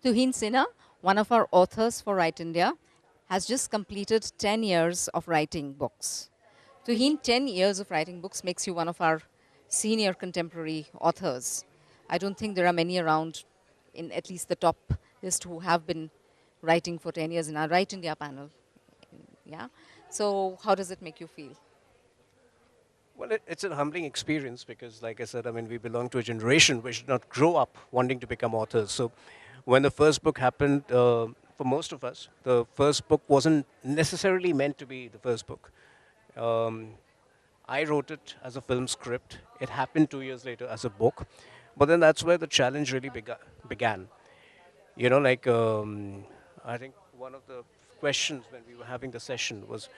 Tuhin Sinha, one of our authors for Write India, has just completed 10 years of writing books. Tuhin, 10 years of writing books makes you one of our senior contemporary authors. I don't think there are many around in at least the top list who have been writing for 10 years in our Write India panel. Yeah. So, how does it make you feel? Well, it's a humbling experience because, like I said, I mean, we belong to a generation which did not grow up wanting to become authors. So, when the first book happened, for most of us, the first book wasn't necessarily meant to be the first book. Um, I wrote it as a film script. It happened 2 years later as a book. But then that's where the challenge really began. You know, like, I think one of the questions when we were having the session was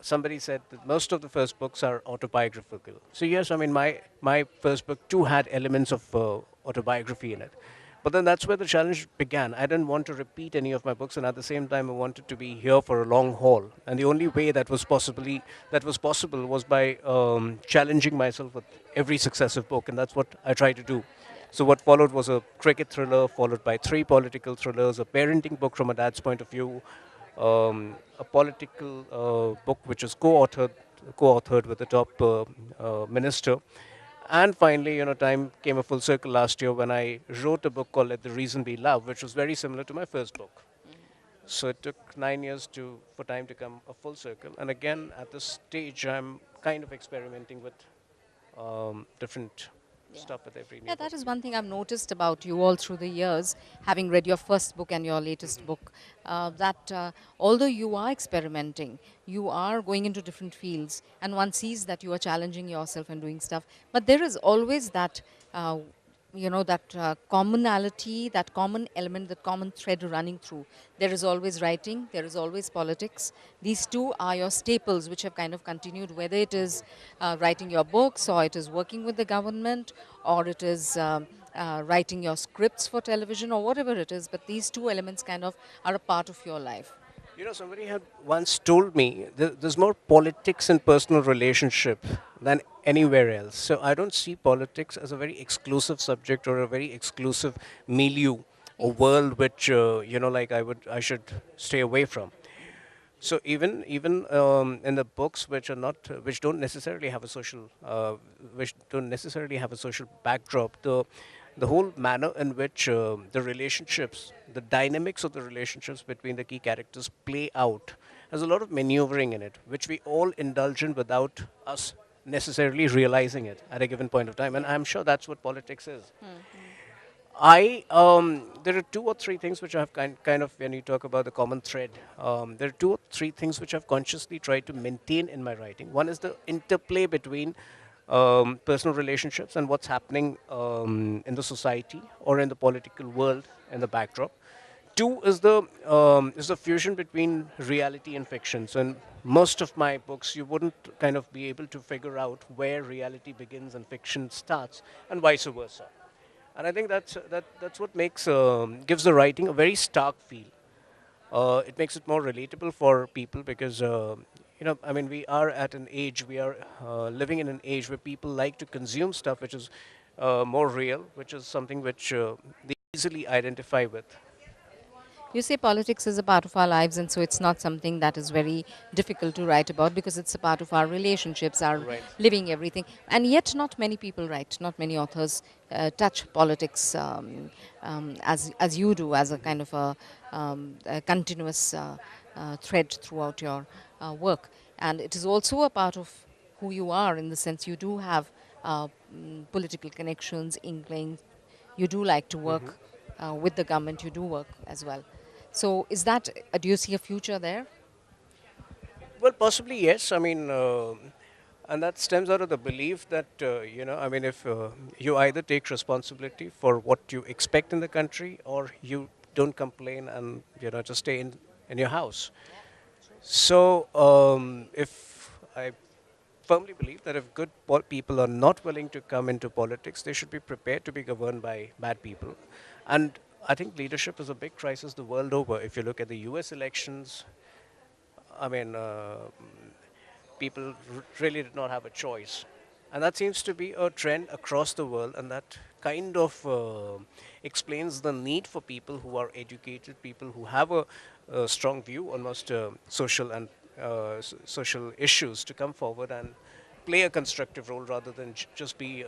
somebody said that most of the first books are autobiographical. So yes, I mean my first book too had elements of autobiography in it. But then that's where the challenge began. I didn't want to repeat any of my books, and at the same time, I wanted to be here for a long haul. And the only way that was possible was by challenging myself with every successive book, and that's what I try to do. So what followed was a cricket thriller, followed by three political thrillers, a parenting book from a dad's point of view, a political book which is co-authored with the top minister. And finally, time came a full circle last year when I wrote a book called Let the Reason Be Love, which was very similar to my first book. So it took 9 years for time to come a full circle. And again, at this stage, I'm kind of experimenting with different Yeah. stuff with every new Yeah, book. that is one thing I've noticed about you all through the years, having read your first book and your latest book, that although you are experimenting, you are going into different fields, and one sees that you are challenging yourself and doing stuff. But there is always that uh, that commonality, that common element, that common thread running through. There is always writing, there is always politics. These two are your staples which have kind of continued, whether it is writing your books, or it is working with the government, or it is writing your scripts for television, or whatever it is. But these two elements kind of are a part of your life. Somebody had once told me there's more politics in personal relationship than anywhere else. So I don't see politics as a very exclusive subject or a very exclusive milieu or Yes. world which like I should stay away from. So even in the books which are not which don't necessarily have a social backdrop, the whole manner in which the dynamics of the relationships between the key characters play out has a lot of maneuvering in it, which we all indulge in without us necessarily realizing it at a given point of time. And I'm sure that's what politics is. I There are two or three things which I've kind of when you talk about the common thread, there are two or three things which I've consciously tried to maintain in my writing. One is the interplay between personal relationships and what's happening in the society or in the political world in the backdrop. Two is the fusion between reality and fiction. So in most of my books, you wouldn't kind of be able to figure out where reality begins and fiction starts, and vice versa. And I think that's what gives the writing a very stark feel. It makes it more relatable for people because I mean, we are living in an age where people like to consume stuff which is more real, which is something which they easily identify with. You say politics is a part of our lives, and so it's not something that is very difficult to write about because it's a part of our relationships, our Right. living, everything. And yet, not many people write, not many authors touch politics as you do, as a kind of a continuous thread throughout your work. And it is also a part of who you are, in the sense you do have political connections, inklings. You do like to work with the government, you do work as well. So, is that, do you see a future there? Well, possibly yes. I mean, and that stems out of the belief that I mean, if you either take responsibility for what you expect in the country, or you don't complain and just stay in your house. So, if I firmly believe that if good people are not willing to come into politics, they should be prepared to be governed by bad people. And I think leadership is a big crisis the world over. If you look at the U.S. elections, I mean, people really did not have a choice. And that seems to be a trend across the world, and that kind of explains the need for people who are educated, people who have a strong view on most social and social issues to come forward and play a constructive role rather than just be,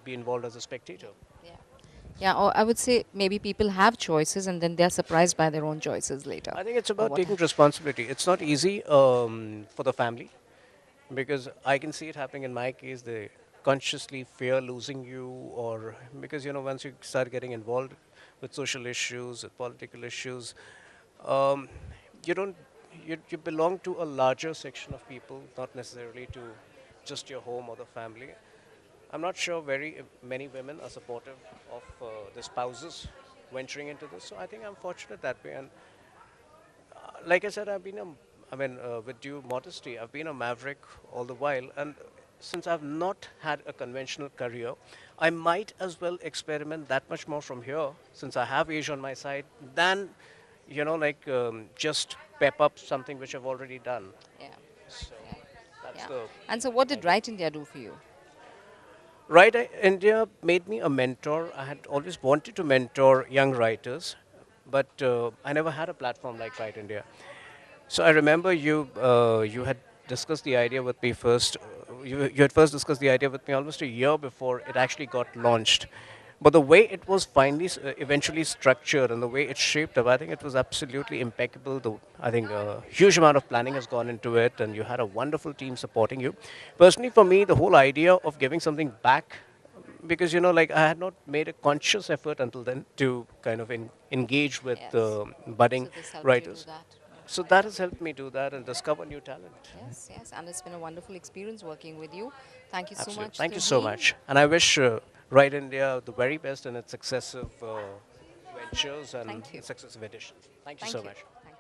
be involved as a spectator. Yeah. Yeah, or I would say maybe people have choices and then they're surprised by their own choices later. I think it's Or about what? taking responsibility. It's not easy for the family because I can see it happening in my case. They consciously fear losing you, or because once you start getting involved with social issues, with political issues, um, you don't you belong to a larger section of people, not necessarily to just your home or the family. I'm not sure very many women are supportive of the spouses venturing into this. So I think I'm fortunate that way, and like I said, with due modesty, I've been a maverick all the while. And since I've not had a conventional career, I might as well experiment that much more from here, since I have age on my side, than, just pep up something which I've already done. Yeah. So Yeah. that's Yeah. the And so what did idea. Right India do for you? India made me a mentor. I had always wanted to mentor young writers, but I never had a platform like Right India. So I remember you had discussed the idea with me first. You had first discussed the idea with me almost a year before it actually got launched. But the way it was finally eventually structured and the way it shaped up, I think it was absolutely impeccable. I think a huge amount of planning has gone into it, and you had a wonderful team supporting you. Personally, for me, the whole idea of giving something back, because like I had not made a conscious effort until then to kind of engage with Yes. budding So this helped you do writers. that. So that has helped me do that and discover new talent. Yes, yes. And it's been a wonderful experience working with you. Thank you so Absolutely. much, Thank you so Tuhin. much. And I wish Right India the very best in its successive ventures and Thank you. successive editions. Thank you so Thank you. much.